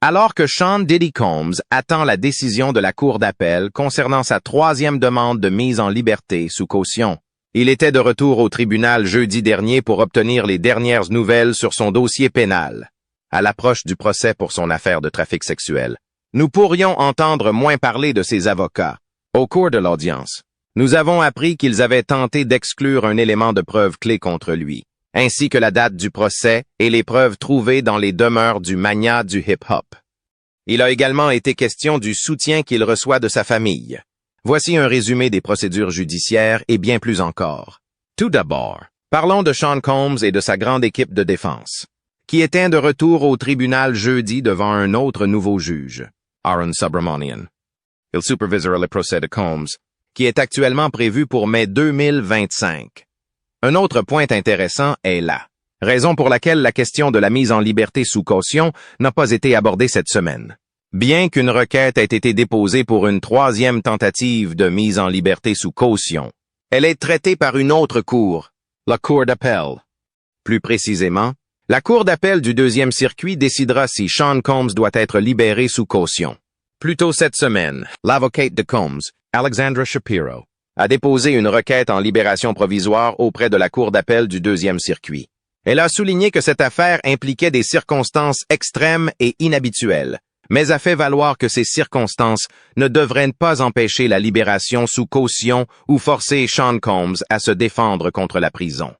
Alors que Sean Diddy Combs attend la décision de la Cour d'appel concernant sa troisième demande de mise en liberté sous caution. Il était de retour au tribunal jeudi dernier pour obtenir les dernières nouvelles sur son dossier pénal. À l'approche du procès pour son affaire de trafic sexuel, nous pourrions entendre moins parler de ses avocats. Au cours de l'audience, nous avons appris qu'ils avaient tenté d'exclure un élément de preuve clé contre lui, ainsi que la date du procès et les preuves trouvées dans les demeures du magnat du hip-hop. Il a également été question du soutien qu'il reçoit de sa famille. Voici un résumé des procédures judiciaires et bien plus encore. Tout d'abord, parlons de Sean Combs et de sa grande équipe de défense, qui était de retour au tribunal jeudi devant un autre nouveau juge, Aaron Subramanian. Il supervisera le procès de Combs, qui est actuellement prévu pour mai 2025. Un autre point intéressant est là, raison pour laquelle la question de la mise en liberté sous caution n'a pas été abordée cette semaine. Bien qu'une requête ait été déposée pour une troisième tentative de mise en liberté sous caution, elle est traitée par une autre cour, la Cour d'appel. Plus précisément, la Cour d'appel du deuxième circuit décidera si Sean Combs doit être libéré sous caution. Plus tôt cette semaine, l'avocate de Combs, Alexandra Shapiro, a déposé une requête en libération provisoire auprès de la Cour d'appel du deuxième circuit. Elle a souligné que cette affaire impliquait des circonstances extrêmes et inhabituelles, mais a fait valoir que ces circonstances ne devraient pas empêcher la libération sous caution ou forcer Sean Combs à se défendre contre la prison.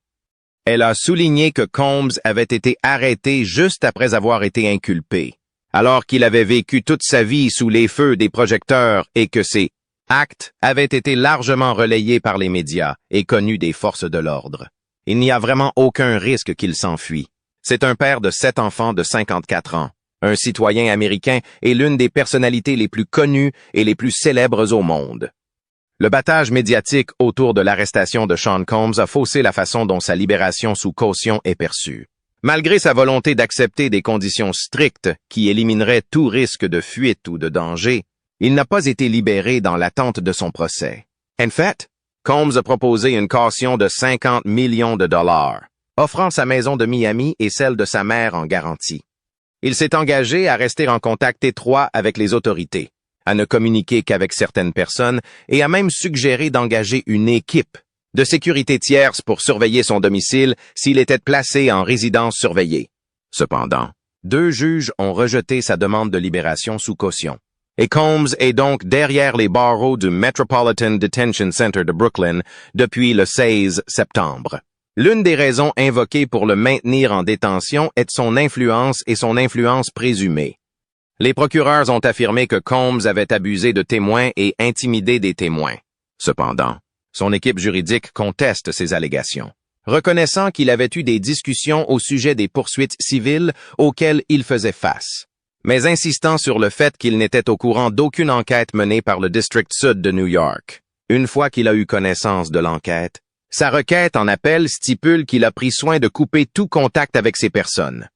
Elle a souligné que Combs avait été arrêté juste après avoir été inculpé, alors qu'il avait vécu toute sa vie sous les feux des projecteurs et que ses actes avaient été largement relayés par les médias et connus des forces de l'ordre. Il n'y a vraiment aucun risque qu'il s'enfuit. C'est un père de 7 enfants de 54 ans. Un citoyen américain et l'une des personnalités les plus connues et les plus célèbres au monde. Le battage médiatique autour de l'arrestation de Sean Combs a faussé la façon dont sa libération sous caution est perçue. Malgré sa volonté d'accepter des conditions strictes qui élimineraient tout risque de fuite ou de danger, il n'a pas été libéré dans l'attente de son procès. En fait, Combs a proposé une caution de 50 millions de dollars, offrant sa maison de Miami et celle de sa mère en garantie. Il s'est engagé à rester en contact étroit avec les autorités, à ne communiquer qu'avec certaines personnes et a même suggéré d'engager une équipe de sécurité tierce pour surveiller son domicile s'il était placé en résidence surveillée. Cependant, 2 juges ont rejeté sa demande de libération sous caution. Et Combs est donc derrière les barreaux du Metropolitan Detention Center de Brooklyn depuis le 16 septembre. L'une des raisons invoquées pour le maintenir en détention est son influence et son influence présumée. Les procureurs ont affirmé que Combs avait abusé de témoins et intimidé des témoins. Cependant, son équipe juridique conteste ces allégations, reconnaissant qu'il avait eu des discussions au sujet des poursuites civiles auxquelles il faisait face, mais insistant sur le fait qu'il n'était au courant d'aucune enquête menée par le District Sud de New York. Une fois qu'il a eu connaissance de l'enquête, sa requête en appel stipule qu'il a pris soin de couper tout contact avec ces personnes.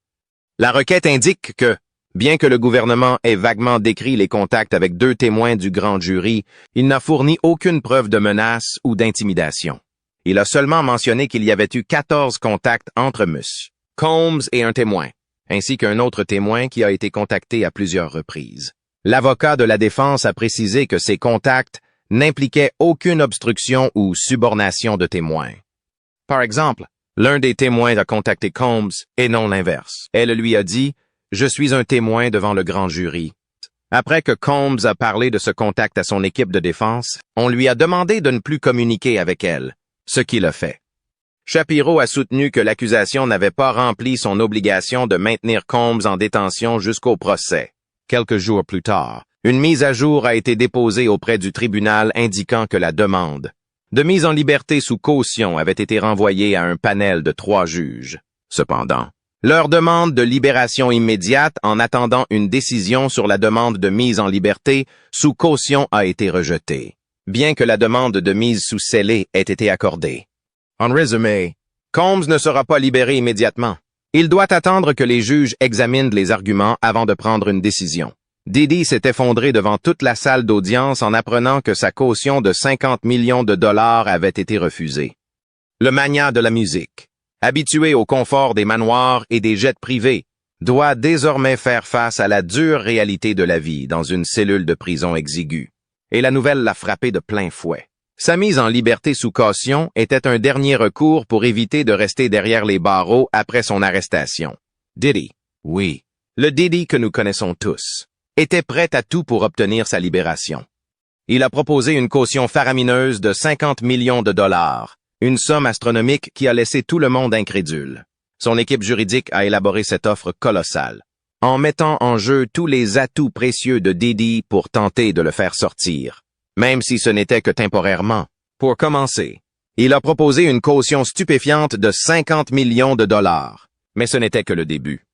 La requête indique que, bien que le gouvernement ait vaguement décrit les contacts avec 2 témoins du grand jury, il n'a fourni aucune preuve de menace ou d'intimidation. Il a seulement mentionné qu'il y avait eu 14 contacts entre M. Combs et un témoin, ainsi qu'un autre témoin qui a été contacté à plusieurs reprises. L'avocat de la défense a précisé que ces contacts n'impliquaient aucune obstruction ou subornation de témoins. Par exemple, l'un des témoins a contacté Combs et non l'inverse. Elle lui a dit « Je suis un témoin devant le grand jury ». Après que Combs a parlé de ce contact à son équipe de défense, on lui a demandé de ne plus communiquer avec elle, ce qu'il a fait. Shapiro a soutenu que l'accusation n'avait pas rempli son obligation de maintenir Combs en détention jusqu'au procès. Quelques jours plus tard, une mise à jour a été déposée auprès du tribunal indiquant que la demande de mise en liberté sous caution avait été renvoyée à un panel de 3 juges. Cependant, leur demande de libération immédiate en attendant une décision sur la demande de mise en liberté sous caution a été rejetée, bien que la demande de mise sous scellé ait été accordée. En résumé, Combs ne sera pas libéré immédiatement. Il doit attendre que les juges examinent les arguments avant de prendre une décision. Diddy s'est effondré devant toute la salle d'audience en apprenant que sa caution de 50 millions de dollars avait été refusée. Le magnat de la musique, habitué au confort des manoirs et des jets privés, doit désormais faire face à la dure réalité de la vie dans une cellule de prison exiguë. Et la nouvelle l'a frappé de plein fouet. Sa mise en liberté sous caution était un dernier recours pour éviter de rester derrière les barreaux après son arrestation. Diddy, oui, le Diddy que nous connaissons tous, était prêt à tout pour obtenir sa libération. Il a proposé une caution faramineuse de 50 millions de dollars, une somme astronomique qui a laissé tout le monde incrédule. Son équipe juridique a élaboré cette offre colossale, en mettant en jeu tous les atouts précieux de Diddy pour tenter de le faire sortir, même si ce n'était que temporairement. Pour commencer, il a proposé une caution stupéfiante de 50 millions de dollars, mais ce n'était que le début.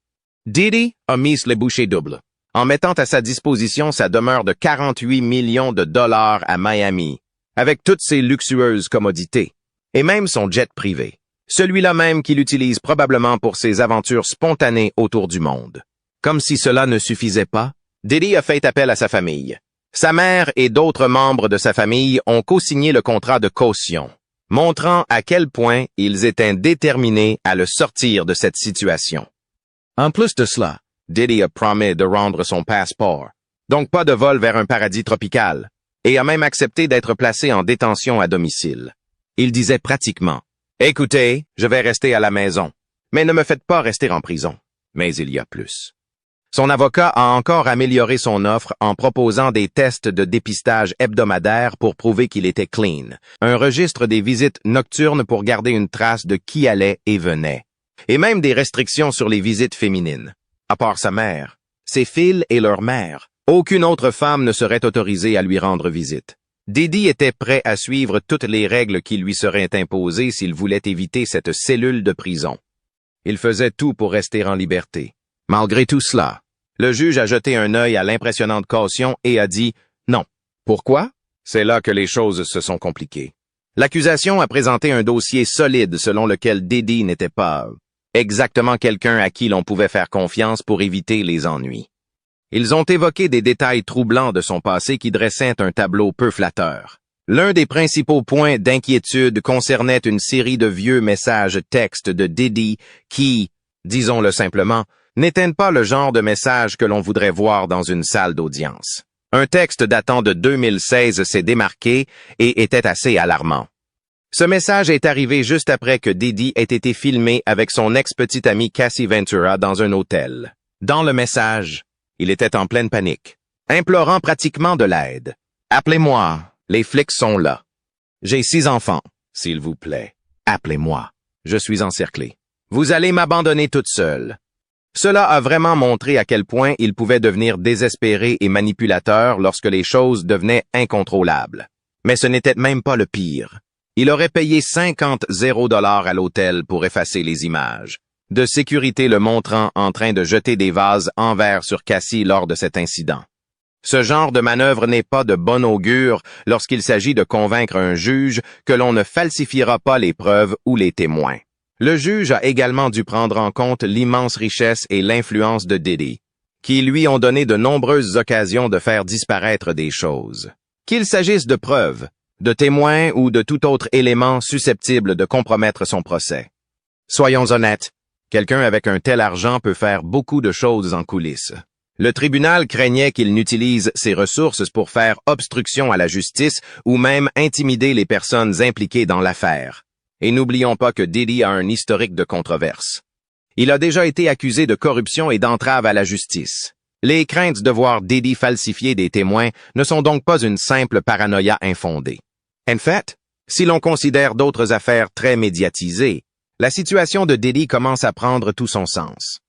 Diddy a mis les bouchées doubles, en mettant à sa disposition sa demeure de 48 millions de dollars à Miami, avec toutes ses luxueuses commodités, et même son jet privé. Celui-là même qu'il utilise probablement pour ses aventures spontanées autour du monde. Comme si cela ne suffisait pas, Diddy a fait appel à sa famille. Sa mère et d'autres membres de sa famille ont co-signé le contrat de caution, montrant à quel point ils étaient déterminés à le sortir de cette situation. En plus de cela, Diddy a promis de rendre son passeport, donc pas de vol vers un paradis tropical, et a même accepté d'être placé en détention à domicile. Il disait pratiquement: « Écoutez, je vais rester à la maison, mais ne me faites pas rester en prison. » Mais il y a plus. Son avocat a encore amélioré son offre en proposant des tests de dépistage hebdomadaires pour prouver qu'il était clean, un registre des visites nocturnes pour garder une trace de qui allait et venait, et même des restrictions sur les visites féminines. À part sa mère, ses filles et leur mère, aucune autre femme ne serait autorisée à lui rendre visite. Diddy était prêt à suivre toutes les règles qui lui seraient imposées s'il voulait éviter cette cellule de prison. Il faisait tout pour rester en liberté. Malgré tout cela, le juge a jeté un œil à l'impressionnante caution et a dit non. Pourquoi? C'est là que les choses se sont compliquées. L'accusation a présenté un dossier solide selon lequel Diddy n'était pas exactement quelqu'un à qui l'on pouvait faire confiance pour éviter les ennuis. Ils ont évoqué des détails troublants de son passé qui dressaient un tableau peu flatteur. L'un des principaux points d'inquiétude concernait une série de vieux messages textes de Diddy qui, disons-le simplement, n'étaient pas le genre de message que l'on voudrait voir dans une salle d'audience. Un texte datant de 2016 s'est démarqué et était assez alarmant. Ce message est arrivé juste après que Diddy ait été filmé avec son ex-petite amie Cassie Ventura dans un hôtel. Dans le message, il était en pleine panique, implorant pratiquement de l'aide. « Appelez-moi, les flics sont là. J'ai 6 enfants, s'il vous plaît. Appelez-moi. Je suis encerclé. Vous allez m'abandonner toute seule. » Cela a vraiment montré à quel point il pouvait devenir désespéré et manipulateur lorsque les choses devenaient incontrôlables. Mais ce n'était même pas le pire. Il aurait payé 50 000 $ à l'hôtel pour effacer les images, de sécurité le montrant en train de jeter des vases en verre sur Cassie lors de cet incident. Ce genre de manœuvre n'est pas de bon augure lorsqu'il s'agit de convaincre un juge que l'on ne falsifiera pas les preuves ou les témoins. Le juge a également dû prendre en compte l'immense richesse et l'influence de Diddy, qui lui ont donné de nombreuses occasions de faire disparaître des choses. Qu'il s'agisse de preuves, de témoins ou de tout autre élément susceptible de compromettre son procès. Soyons honnêtes, quelqu'un avec un tel argent peut faire beaucoup de choses en coulisses. Le tribunal craignait qu'il n'utilise ses ressources pour faire obstruction à la justice ou même intimider les personnes impliquées dans l'affaire. Et n'oublions pas que Diddy a un historique de controverse. Il a déjà été accusé de corruption et d'entrave à la justice. Les craintes de voir Diddy falsifier des témoins ne sont donc pas une simple paranoïa infondée. En fait, si l'on considère d'autres affaires très médiatisées, la situation de Diddy commence à prendre tout son sens.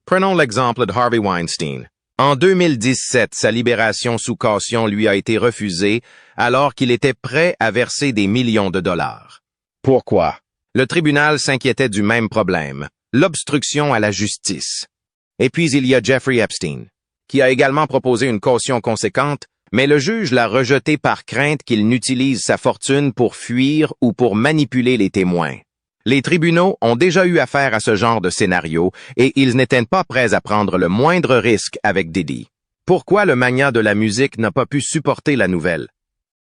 Prenons l'exemple de Harvey Weinstein. En 2017, sa libération sous caution lui a été refusée alors qu'il était prêt à verser des millions de dollars. Pourquoi? Le tribunal s'inquiétait du même problème, l'obstruction à la justice. Et puis il y a Jeffrey Epstein, qui a également proposé une caution conséquente, mais le juge l'a rejeté par crainte qu'il n'utilise sa fortune pour fuir ou pour manipuler les témoins. Les tribunaux ont déjà eu affaire à ce genre de scénario et ils n'étaient pas prêts à prendre le moindre risque avec Diddy. Pourquoi le magnat de la musique n'a pas pu supporter la nouvelle?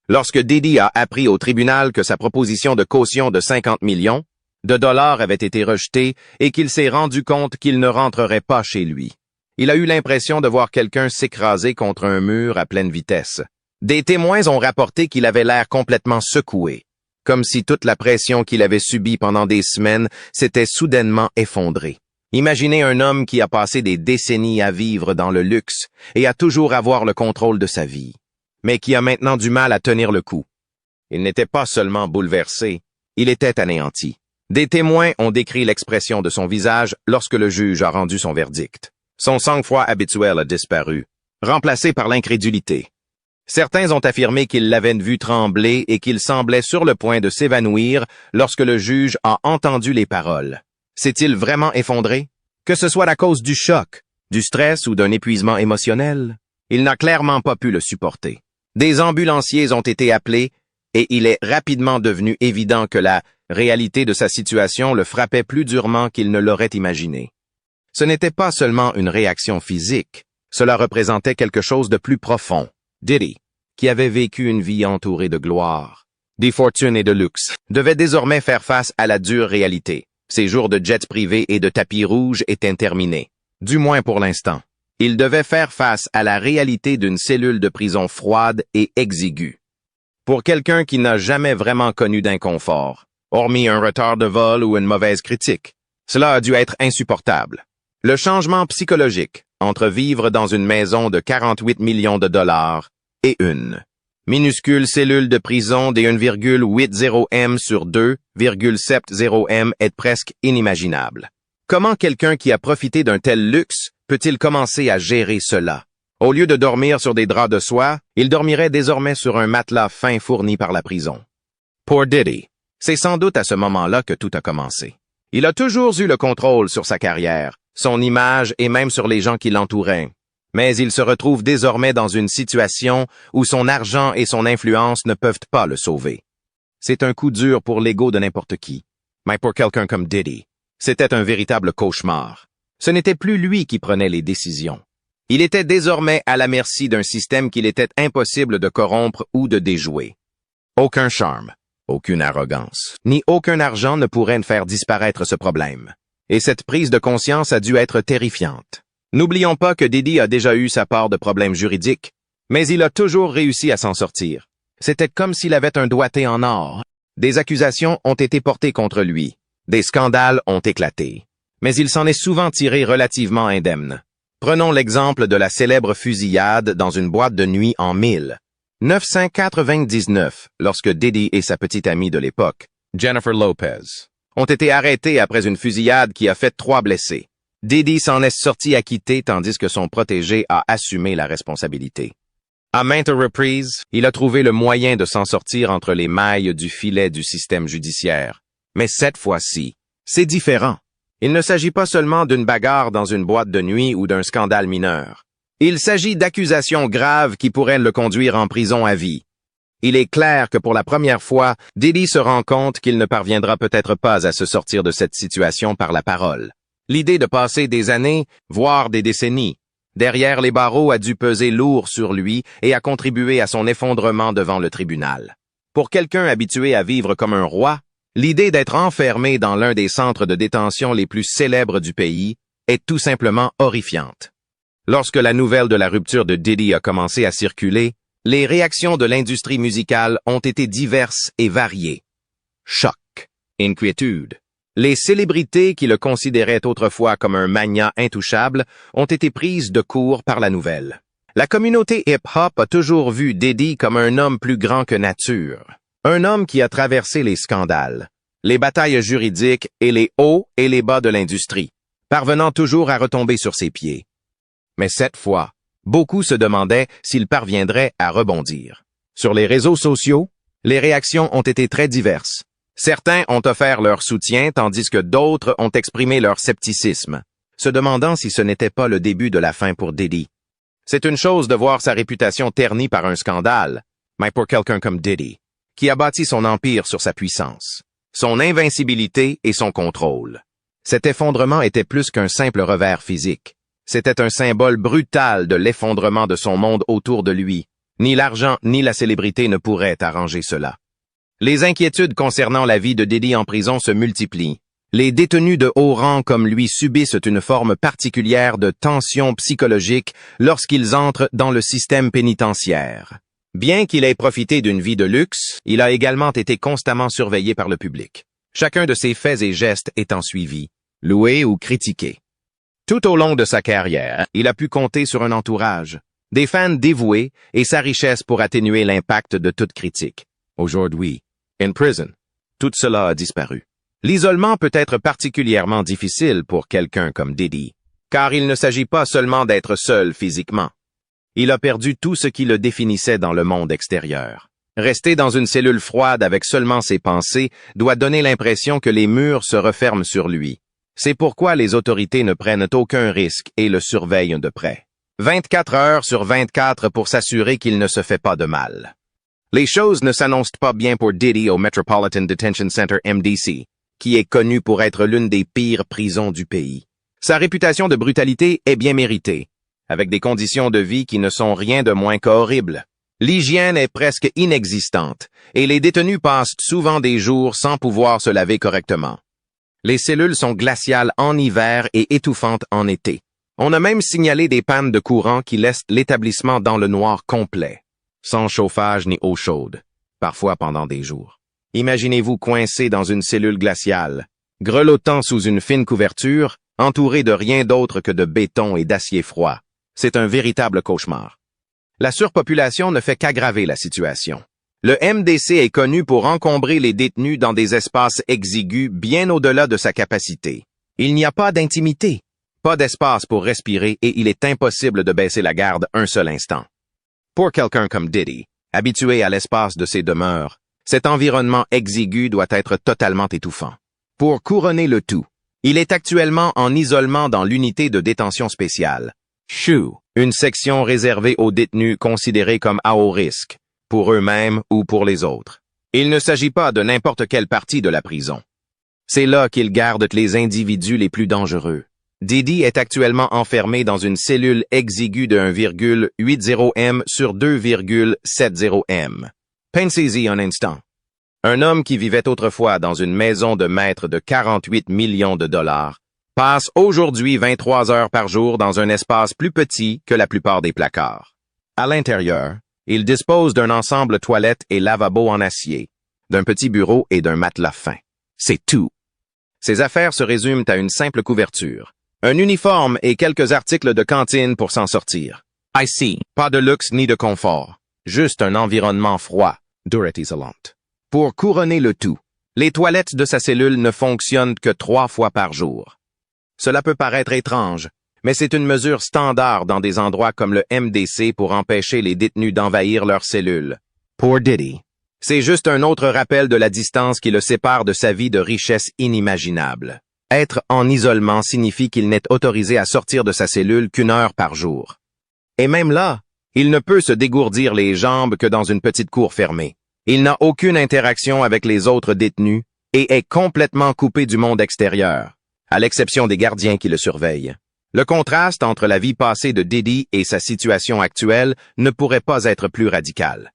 Lorsque Diddy a appris au tribunal que sa proposition de caution de 50 millions, de dollars avaient été rejetés et qu'il s'est rendu compte qu'il ne rentrerait pas chez lui. Il a eu l'impression de voir quelqu'un s'écraser contre un mur à pleine vitesse. Des témoins ont rapporté qu'il avait l'air complètement secoué, comme si toute la pression qu'il avait subie pendant des semaines s'était soudainement effondrée. Imaginez un homme qui a passé des décennies à vivre dans le luxe et à toujours avoir le contrôle de sa vie, mais qui a maintenant du mal à tenir le coup. Il n'était pas seulement bouleversé, il était anéanti. Des témoins ont décrit l'expression de son visage lorsque le juge a rendu son verdict. Son sang-froid habituel a disparu, remplacé par l'incrédulité. Certains ont affirmé qu'il l'avait vu trembler et qu'il semblait sur le point de s'évanouir lorsque le juge a entendu les paroles. S'est-il vraiment effondré? Que ce soit à cause du choc, du stress ou d'un épuisement émotionnel, il n'a clairement pas pu le supporter. Des ambulanciers ont été appelés et il est rapidement devenu évident que la réalité de sa situation le frappait plus durement qu'il ne l'aurait imaginé. Ce n'était pas seulement une réaction physique, cela représentait quelque chose de plus profond. Diddy, qui avait vécu une vie entourée de gloire, des fortunes et de luxe, devait désormais faire face à la dure réalité. Ses jours de jets privés et de tapis rouges étaient terminés, du moins pour l'instant. Il devait faire face à la réalité d'une cellule de prison froide et exiguë. Pour quelqu'un qui n'a jamais vraiment connu d'inconfort, hormis un retard de vol ou une mauvaise critique, cela a dû être insupportable. Le changement psychologique entre vivre dans une maison de 48 millions de dollars et une minuscule cellule de prison des 1,80 m sur 2,70 m est presque inimaginable. Comment quelqu'un qui a profité d'un tel luxe peut-il commencer à gérer cela? Au lieu de dormir sur des draps de soie, il dormirait désormais sur un matelas fin fourni par la prison. Pour Diddy, c'est sans doute à ce moment-là que tout a commencé. Il a toujours eu le contrôle sur sa carrière, son image et même sur les gens qui l'entouraient. Mais il se retrouve désormais dans une situation où son argent et son influence ne peuvent pas le sauver. C'est un coup dur pour l'ego de n'importe qui. Mais pour quelqu'un comme Diddy, c'était un véritable cauchemar. Ce n'était plus lui qui prenait les décisions. Il était désormais à la merci d'un système qu'il était impossible de corrompre ou de déjouer. Aucun charme, aucune arrogance, ni aucun argent ne pourrait faire disparaître ce problème. Et cette prise de conscience a dû être terrifiante. N'oublions pas que Diddy a déjà eu sa part de problèmes juridiques, mais il a toujours réussi à s'en sortir. C'était comme s'il avait un doigté en or. Des accusations ont été portées contre lui. Des scandales ont éclaté. Mais il s'en est souvent tiré relativement indemne. Prenons l'exemple de la célèbre fusillade dans une boîte de nuit en 1999, lorsque Diddy et sa petite amie de l'époque, Jennifer Lopez, ont été arrêtés après une fusillade qui a fait 3 blessés. Diddy s'en est sorti acquitté tandis que son protégé a assumé la responsabilité. À maintes reprises, il a trouvé le moyen de s'en sortir entre les mailles du filet du système judiciaire. Mais cette fois-ci, c'est différent. Il ne s'agit pas seulement d'une bagarre dans une boîte de nuit ou d'un scandale mineur. Il s'agit d'accusations graves qui pourraient le conduire en prison à vie. Il est clair que pour la première fois, Diddy se rend compte qu'il ne parviendra peut-être pas à se sortir de cette situation par la parole. L'idée de passer des années, voire des décennies, derrière les barreaux a dû peser lourd sur lui et a contribué à son effondrement devant le tribunal. Pour quelqu'un habitué à vivre comme un roi, l'idée d'être enfermé dans l'un des centres de détention les plus célèbres du pays est tout simplement horrifiante. Lorsque la nouvelle de la rupture de Diddy a commencé à circuler, les réactions de l'industrie musicale ont été diverses et variées. Choc, inquiétude. Les célébrités qui le considéraient autrefois comme un magnat intouchable ont été prises de court par la nouvelle. La communauté hip-hop a toujours vu Diddy comme un homme plus grand que nature. Un homme qui a traversé les scandales, les batailles juridiques et les hauts et les bas de l'industrie, parvenant toujours à retomber sur ses pieds. Mais cette fois, beaucoup se demandaient s'il parviendrait à rebondir. Sur les réseaux sociaux, les réactions ont été très diverses. Certains ont offert leur soutien tandis que d'autres ont exprimé leur scepticisme, se demandant si ce n'était pas le début de la fin pour Diddy. C'est une chose de voir sa réputation ternie par un scandale, mais pour quelqu'un comme Diddy, qui a bâti son empire sur sa puissance, son invincibilité et son contrôle. Cet effondrement était plus qu'un simple revers physique. C'était un symbole brutal de l'effondrement de son monde autour de lui. Ni l'argent ni la célébrité ne pourraient arranger cela. Les inquiétudes concernant la vie de Diddy en prison se multiplient. Les détenus de haut rang comme lui subissent une forme particulière de tension psychologique lorsqu'ils entrent dans le système pénitentiaire. Bien qu'il ait profité d'une vie de luxe, il a également été constamment surveillé par le public. Chacun de ses faits et gestes étant suivi, loué ou critiqué. Tout au long de sa carrière, il a pu compter sur un entourage, des fans dévoués et sa richesse pour atténuer l'impact de toute critique. Aujourd'hui, in prison, tout cela a disparu. L'isolement peut être particulièrement difficile pour quelqu'un comme Diddy, car il ne s'agit pas seulement d'être seul physiquement. Il a perdu tout ce qui le définissait dans le monde extérieur. Rester dans une cellule froide avec seulement ses pensées doit donner l'impression que les murs se referment sur lui. C'est pourquoi les autorités ne prennent aucun risque et le surveillent de près. 24 heures sur 24 pour s'assurer qu'il ne se fait pas de mal. Les choses ne s'annoncent pas bien pour Diddy au Metropolitan Detention Center MDC, qui est connu pour être l'une des pires prisons du pays. Sa réputation de brutalité est bien méritée, avec des conditions de vie qui ne sont rien de moins qu'horribles. L'hygiène est presque inexistante, et les détenus passent souvent des jours sans pouvoir se laver correctement. Les cellules sont glaciales en hiver et étouffantes en été. On a même signalé des pannes de courant qui laissent l'établissement dans le noir complet, sans chauffage ni eau chaude, parfois pendant des jours. Imaginez-vous coincé dans une cellule glaciale, grelottant sous une fine couverture, entouré de rien d'autre que de béton et d'acier froid. C'est un véritable cauchemar. La surpopulation ne fait qu'aggraver la situation. Le MDC est connu pour encombrer les détenus dans des espaces exigus bien au-delà de sa capacité. Il n'y a pas d'intimité, pas d'espace pour respirer et il est impossible de baisser la garde un seul instant. Pour quelqu'un comme Diddy, habitué à l'espace de ses demeures, cet environnement exigu doit être totalement étouffant. Pour couronner le tout, il est actuellement en isolement dans l'unité de détention spéciale, SHU, une section réservée aux détenus considérés comme à haut risque, pour eux-mêmes ou pour les autres. Il ne s'agit pas de n'importe quelle partie de la prison. C'est là qu'ils gardent les individus les plus dangereux. Diddy est actuellement enfermé dans une cellule exiguë de 1,80 m sur 2,70 m. Pensez-y un instant. Un homme qui vivait autrefois dans une maison de maître de 48 millions de dollars passe aujourd'hui 23 heures par jour dans un espace plus petit que la plupart des placards. À l'intérieur, il dispose d'un ensemble toilette et lavabo en acier, d'un petit bureau et d'un matelas fin. C'est tout. Ses affaires se résument à une simple couverture, un uniforme et quelques articles de cantine pour s'en sortir. I see. Pas de luxe ni de confort, juste un environnement froid, durée isolante. Pour couronner le tout, les toilettes de sa cellule ne fonctionnent que 3 fois par jour. Cela peut paraître étrange, mais c'est une mesure standard dans des endroits comme le MDC pour empêcher les détenus d'envahir leurs cellules. Pour Diddy, c'est juste un autre rappel de la distance qui le sépare de sa vie de richesse inimaginable. Être en isolement signifie qu'il n'est autorisé à sortir de sa cellule qu'1 heure par jour. Et même là, il ne peut se dégourdir les jambes que dans une petite cour fermée. Il n'a aucune interaction avec les autres détenus et est complètement coupé du monde extérieur, à l'exception des gardiens qui le surveillent. Le contraste entre la vie passée de Diddy et sa situation actuelle ne pourrait pas être plus radical.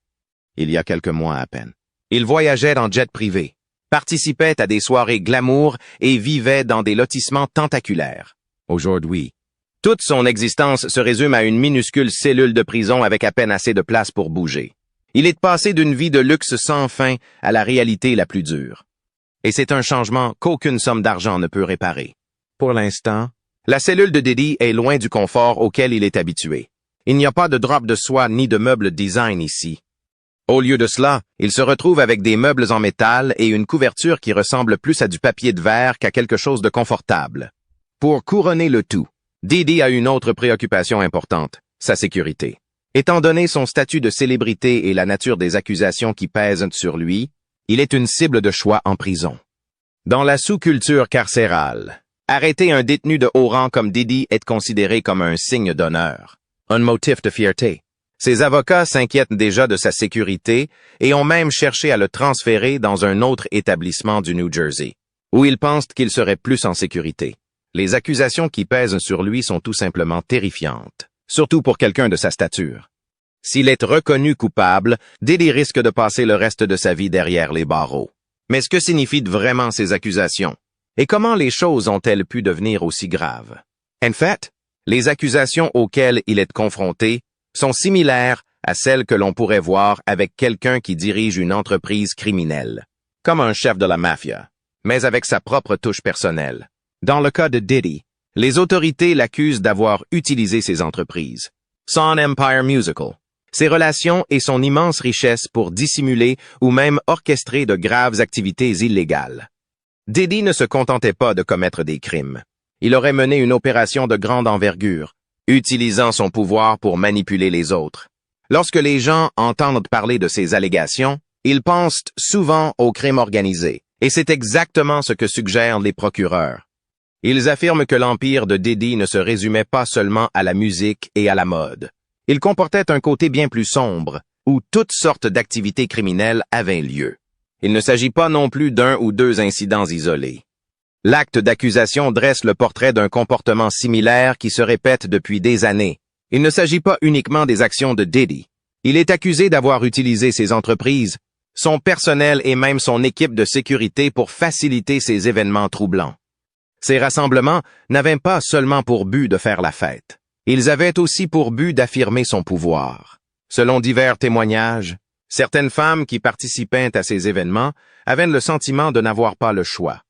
Il y a quelques mois à peine, il voyageait en jet privé, participait à des soirées glamour et vivait dans des lotissements tentaculaires. Aujourd'hui, toute son existence se résume à une minuscule cellule de prison avec à peine assez de place pour bouger. Il est passé d'une vie de luxe sans fin à la réalité la plus dure. Et c'est un changement qu'aucune somme d'argent ne peut réparer. Pour l'instant, la cellule de Diddy est loin du confort auquel il est habitué. Il n'y a pas de drap de soie ni de meubles design ici. Au lieu de cela, il se retrouve avec des meubles en métal et une couverture qui ressemble plus à du papier de verre qu'à quelque chose de confortable. Pour couronner le tout, Diddy a une autre préoccupation importante, sa sécurité. Étant donné son statut de célébrité et la nature des accusations qui pèsent sur lui, il est une cible de choix en prison. Dans la sous-culture carcérale, arrêter un détenu de haut rang comme Diddy est considéré comme un signe d'honneur, un motif de fierté. Ses avocats s'inquiètent déjà de sa sécurité et ont même cherché à le transférer dans un autre établissement du New Jersey, où ils pensent qu'il serait plus en sécurité. Les accusations qui pèsent sur lui sont tout simplement terrifiantes, surtout pour quelqu'un de sa stature. S'il est reconnu coupable, Diddy risque de passer le reste de sa vie derrière les barreaux. Mais ce que signifient vraiment ces accusations? Et comment les choses ont-elles pu devenir aussi graves? En fait, les accusations auxquelles il est confronté sont similaires à celles que l'on pourrait voir avec quelqu'un qui dirige une entreprise criminelle, comme un chef de la mafia, mais avec sa propre touche personnelle. Dans le cas de Diddy, les autorités l'accusent d'avoir utilisé ses entreprises, son Empire Musical, ses relations et son immense richesse pour dissimuler ou même orchestrer de graves activités illégales. Diddy ne se contentait pas de commettre des crimes. Il aurait mené une opération de grande envergure, utilisant son pouvoir pour manipuler les autres. Lorsque les gens entendent parler de ces allégations, ils pensent souvent au crime organisé, et c'est exactement ce que suggèrent les procureurs. Ils affirment que l'empire de Diddy ne se résumait pas seulement à la musique et à la mode. Il comportait un côté bien plus sombre, où toutes sortes d'activités criminelles avaient lieu. Il ne s'agit pas non plus d'un ou deux incidents isolés. L'acte d'accusation dresse le portrait d'un comportement similaire qui se répète depuis des années. Il ne s'agit pas uniquement des actions de Diddy. Il est accusé d'avoir utilisé ses entreprises, son personnel et même son équipe de sécurité pour faciliter ces événements troublants. Ces rassemblements n'avaient pas seulement pour but de faire la fête. Ils avaient aussi pour but d'affirmer son pouvoir. Selon divers témoignages, certaines femmes qui participaient à ces événements avaient le sentiment de n'avoir pas le choix.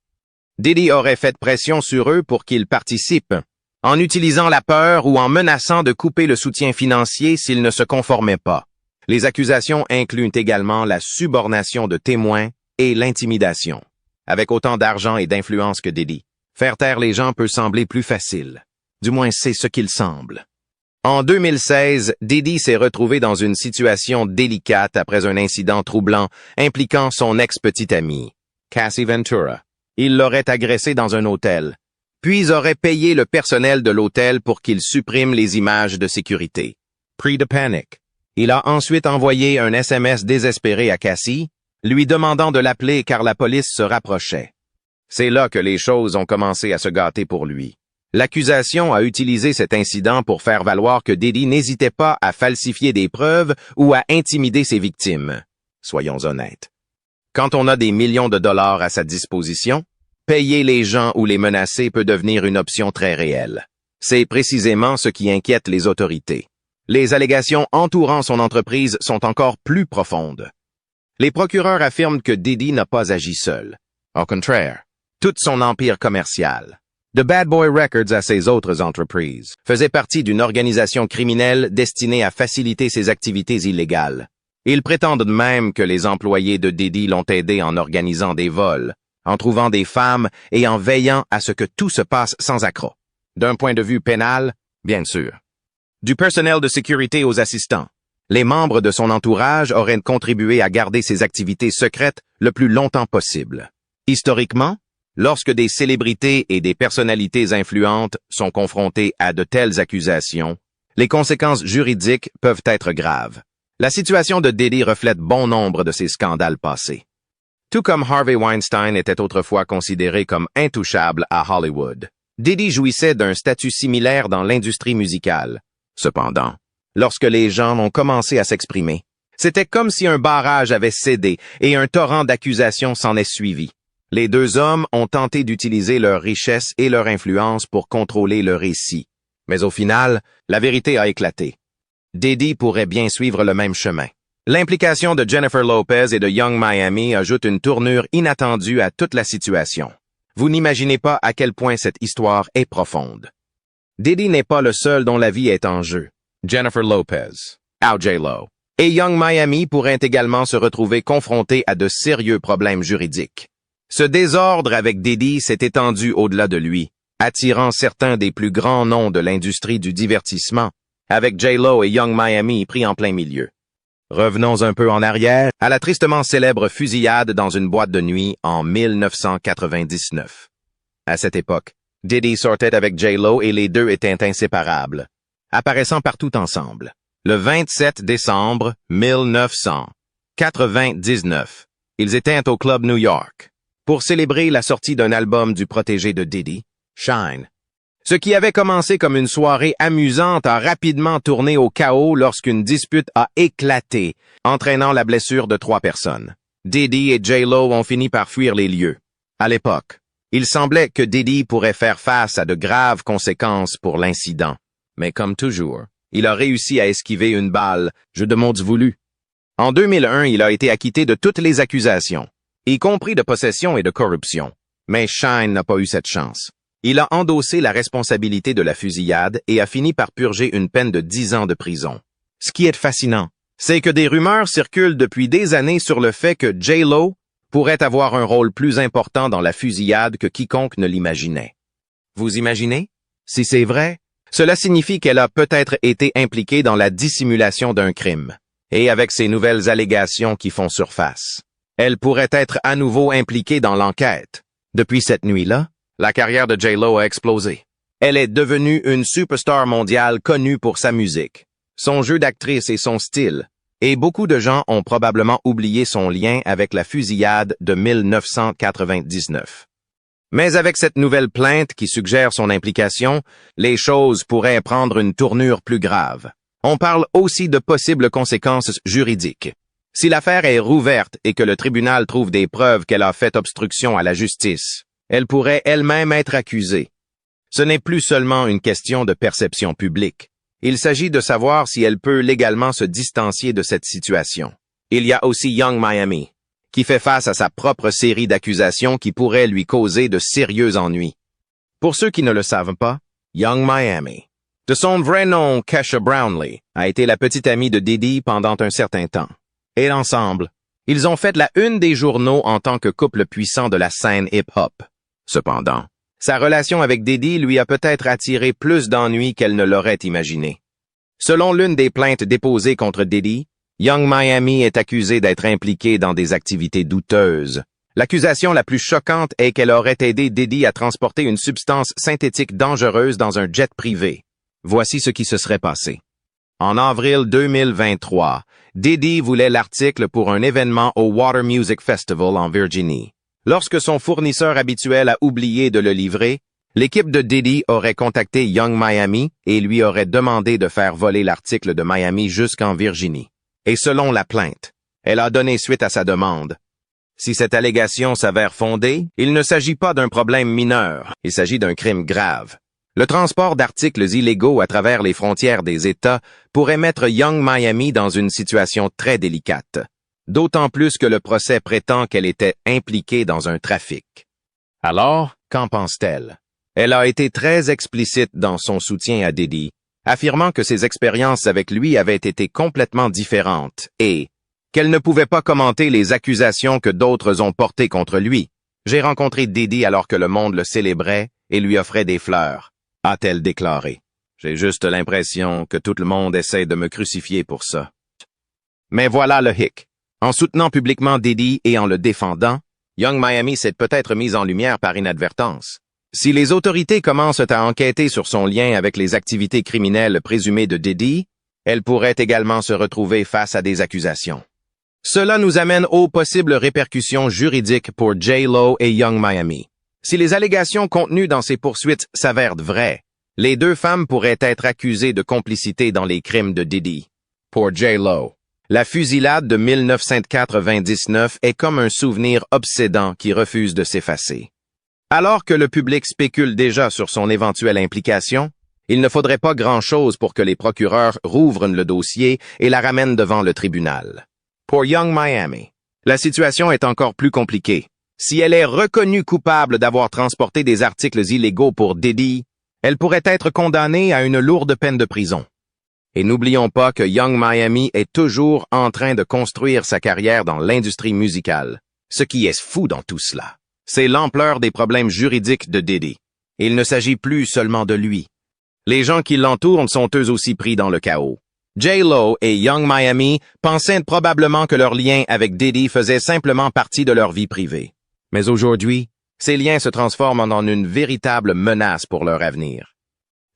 Diddy aurait fait pression sur eux pour qu'ils participent, en utilisant la peur ou en menaçant de couper le soutien financier s'ils ne se conformaient pas. Les accusations incluent également la subornation de témoins et l'intimidation. Avec autant d'argent et d'influence que Diddy, faire taire les gens peut sembler plus facile. Du moins, c'est ce qu'il semble. En 2016, Diddy s'est retrouvé dans une situation délicate après un incident troublant impliquant son ex-petite amie, Cassie Ventura. Il l'aurait agressée dans un hôtel, puis aurait payé le personnel de l'hôtel pour qu'il supprime les images de sécurité. Pris de panique, il a ensuite envoyé un SMS désespéré à Cassie, lui demandant de l'appeler car la police se rapprochait. C'est là que les choses ont commencé à se gâter pour lui. L'accusation a utilisé cet incident pour faire valoir que Diddy n'hésitait pas à falsifier des preuves ou à intimider ses victimes. Soyons honnêtes. Quand on a des millions de dollars à sa disposition, payer les gens ou les menacer peut devenir une option très réelle. C'est précisément ce qui inquiète les autorités. Les allégations entourant son entreprise sont encore plus profondes. Les procureurs affirment que Diddy n'a pas agi seul. Au contraire, tout son empire commercial, de Bad Boy Records à ses autres entreprises, faisait partie d'une organisation criminelle destinée à faciliter ses activités illégales. Ils prétendent même que les employés de Diddy l'ont aidé en organisant des vols, en trouvant des femmes et en veillant à ce que tout se passe sans accroc. D'un point de vue pénal, bien sûr. Du personnel de sécurité aux assistants, les membres de son entourage auraient contribué à garder ses activités secrètes le plus longtemps possible. Historiquement, lorsque des célébrités et des personnalités influentes sont confrontées à de telles accusations, les conséquences juridiques peuvent être graves. La situation de Diddy reflète bon nombre de ses scandales passés. Tout comme Harvey Weinstein était autrefois considéré comme intouchable à Hollywood, Diddy jouissait d'un statut similaire dans l'industrie musicale. Cependant, lorsque les gens ont commencé à s'exprimer, c'était comme si un barrage avait cédé et un torrent d'accusations s'en est suivi. Les deux hommes ont tenté d'utiliser leur richesse et leur influence pour contrôler le récit. Mais au final, la vérité a éclaté. Diddy pourrait bien suivre le même chemin. L'implication de Jennifer Lopez et de Young Miami ajoute une tournure inattendue à toute la situation. Vous n'imaginez pas à quel point cette histoire est profonde. Diddy n'est pas le seul dont la vie est en jeu. Jennifer Lopez, J-Lo et Young Miami pourraient également se retrouver confrontés à de sérieux problèmes juridiques. Ce désordre avec Diddy s'est étendu au-delà de lui, attirant certains des plus grands noms de l'industrie du divertissement, avec J-Lo et Young Miami pris en plein milieu. Revenons un peu en arrière à la tristement célèbre fusillade dans une boîte de nuit en 1999. À cette époque, Diddy sortait avec J-Lo et les deux étaient inséparables, apparaissant partout ensemble. Le 27 décembre 1999, ils étaient au Club New York pour célébrer la sortie d'un album du protégé de Diddy, Shine. Ce qui avait commencé comme une soirée amusante a rapidement tourné au chaos lorsqu'une dispute a éclaté, entraînant la blessure de 3 personnes. Diddy et J-Lo ont fini par fuir les lieux. À l'époque, il semblait que Diddy pourrait faire face à de graves conséquences pour l'incident. Mais comme toujours, il a réussi à esquiver une balle, jeu de mots voulu. En 2001, il a été acquitté de toutes les accusations, y compris de possession et de corruption. Mais Shyne n'a pas eu cette chance. Il a endossé la responsabilité de la fusillade et a fini par purger une peine de 10 ans de prison. Ce qui est fascinant, c'est que des rumeurs circulent depuis des années sur le fait que J-Lo pourrait avoir un rôle plus important dans la fusillade que quiconque ne l'imaginait. Vous imaginez? Si c'est vrai, cela signifie qu'elle a peut-être été impliquée dans la dissimulation d'un crime. Et avec ces nouvelles allégations qui font surface, elle pourrait être à nouveau impliquée dans l'enquête. Depuis cette nuit-là, la carrière de J-Lo a explosé. Elle est devenue une superstar mondiale connue pour sa musique, son jeu d'actrice et son style, et beaucoup de gens ont probablement oublié son lien avec la fusillade de 1999. Mais avec cette nouvelle plainte qui suggère son implication, les choses pourraient prendre une tournure plus grave. On parle aussi de possibles conséquences juridiques. Si l'affaire est rouverte et que le tribunal trouve des preuves qu'elle a fait obstruction à la justice, elle pourrait elle-même être accusée. Ce n'est plus seulement une question de perception publique. Il s'agit de savoir si elle peut légalement se distancier de cette situation. Il y a aussi Yung Miami, qui fait face à sa propre série d'accusations qui pourraient lui causer de sérieux ennuis. Pour ceux qui ne le savent pas, Yung Miami, de son vrai nom Kesha Brownlee, a été la petite amie de Diddy pendant un certain temps. Et ensemble, ils ont fait la une des journaux en tant que couple puissant de la scène hip-hop. Cependant, sa relation avec Diddy lui a peut-être attiré plus d'ennuis qu'elle ne l'aurait imaginé. Selon l'une des plaintes déposées contre Diddy, Yung Miami est accusée d'être impliquée dans des activités douteuses. L'accusation la plus choquante est qu'elle aurait aidé Diddy à transporter une substance synthétique dangereuse dans un jet privé. Voici ce qui se serait passé. En avril 2023, Diddy voulait l'article pour un événement au Water Music Festival en Virginie. Lorsque son fournisseur habituel a oublié de le livrer, l'équipe de Diddy aurait contacté Yung Miami et lui aurait demandé de faire voler l'article de Miami jusqu'en Virginie. Et selon la plainte, elle a donné suite à sa demande. Si cette allégation s'avère fondée, il ne s'agit pas d'un problème mineur, il s'agit d'un crime grave. Le transport d'articles illégaux à travers les frontières des États pourrait mettre Yung Miami dans une situation très délicate. D'autant plus que le procès prétend qu'elle était impliquée dans un trafic. Alors, qu'en pense-t-elle? Elle a été très explicite dans son soutien à Diddy, affirmant que ses expériences avec lui avaient été complètement différentes et qu'elle ne pouvait pas commenter les accusations que d'autres ont portées contre lui. J'ai rencontré Diddy alors que le monde le célébrait et lui offrait des fleurs, a-t-elle déclaré. J'ai juste l'impression que tout le monde essaie de me crucifier pour ça. Mais voilà le hic. En soutenant publiquement Diddy et en le défendant, Yung Miami s'est peut-être mise en lumière par inadvertance. Si les autorités commencent à enquêter sur son lien avec les activités criminelles présumées de Diddy, elle pourrait également se retrouver face à des accusations. Cela nous amène aux possibles répercussions juridiques pour J-Lo et Yung Miami. Si les allégations contenues dans ces poursuites s'avèrent vraies, les deux femmes pourraient être accusées de complicité dans les crimes de Diddy. Pour J-Lo, la fusillade de 1999 est comme un souvenir obsédant qui refuse de s'effacer. Alors que le public spécule déjà sur son éventuelle implication, il ne faudrait pas grand-chose pour que les procureurs rouvrent le dossier et la ramènent devant le tribunal. Pour Yung Miami, la situation est encore plus compliquée. Si elle est reconnue coupable d'avoir transporté des articles illégaux pour Diddy, elle pourrait être condamnée à une lourde peine de prison. Et n'oublions pas que Yung Miami est toujours en train de construire sa carrière dans l'industrie musicale. Ce qui est fou dans tout cela, c'est l'ampleur des problèmes juridiques de Diddy. Il ne s'agit plus seulement de lui. Les gens qui l'entourent sont eux aussi pris dans le chaos. J-Lo et Yung Miami pensaient probablement que leur lien avec Diddy faisait simplement partie de leur vie privée. Mais aujourd'hui, ces liens se transforment en une véritable menace pour leur avenir.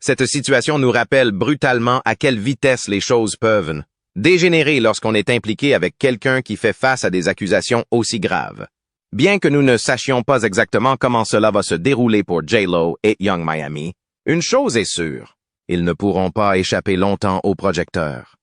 Cette situation nous rappelle brutalement à quelle vitesse les choses peuvent dégénérer lorsqu'on est impliqué avec quelqu'un qui fait face à des accusations aussi graves. Bien que nous ne sachions pas exactement comment cela va se dérouler pour J-Lo et Yung Miami, Une chose est sûre, ils ne pourront pas échapper longtemps aux projecteurs.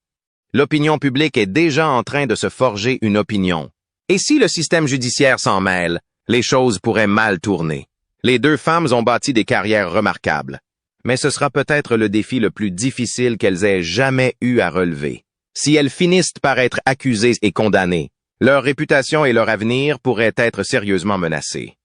L'opinion publique est déjà en train de se forger une opinion. Et si le système judiciaire s'en mêle, les choses pourraient mal tourner. Les deux femmes ont bâti des carrières remarquables. Mais ce sera peut-être le défi le plus difficile qu'elles aient jamais eu à relever. Si elles finissent par être accusées et condamnées, leur réputation et leur avenir pourraient être sérieusement menacés.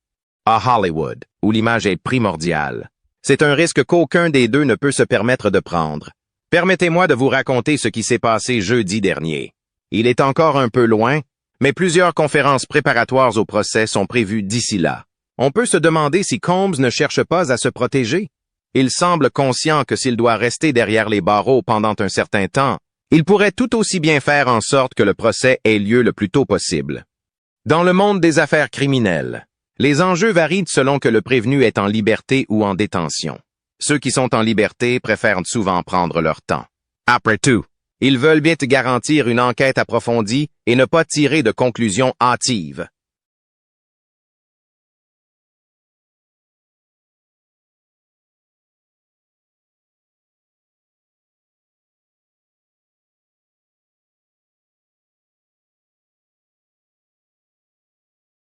À Hollywood, où l'image est primordiale, c'est un risque qu'aucun des deux ne peut se permettre de prendre. Permettez-moi de vous raconter ce qui s'est passé jeudi dernier. Il est encore un peu loin, mais plusieurs conférences préparatoires au procès sont prévues d'ici là. On peut se demander si Combs ne cherche pas à se protéger. Il semble conscient que s'il doit rester derrière les barreaux pendant un certain temps, il pourrait tout aussi bien faire en sorte que le procès ait lieu le plus tôt possible. Dans le monde des affaires criminelles, les enjeux varient selon que le prévenu est en liberté ou en détention. Ceux qui sont en liberté préfèrent souvent prendre leur temps. Après tout, ils veulent bien te garantir une enquête approfondie et ne pas tirer de conclusions hâtives.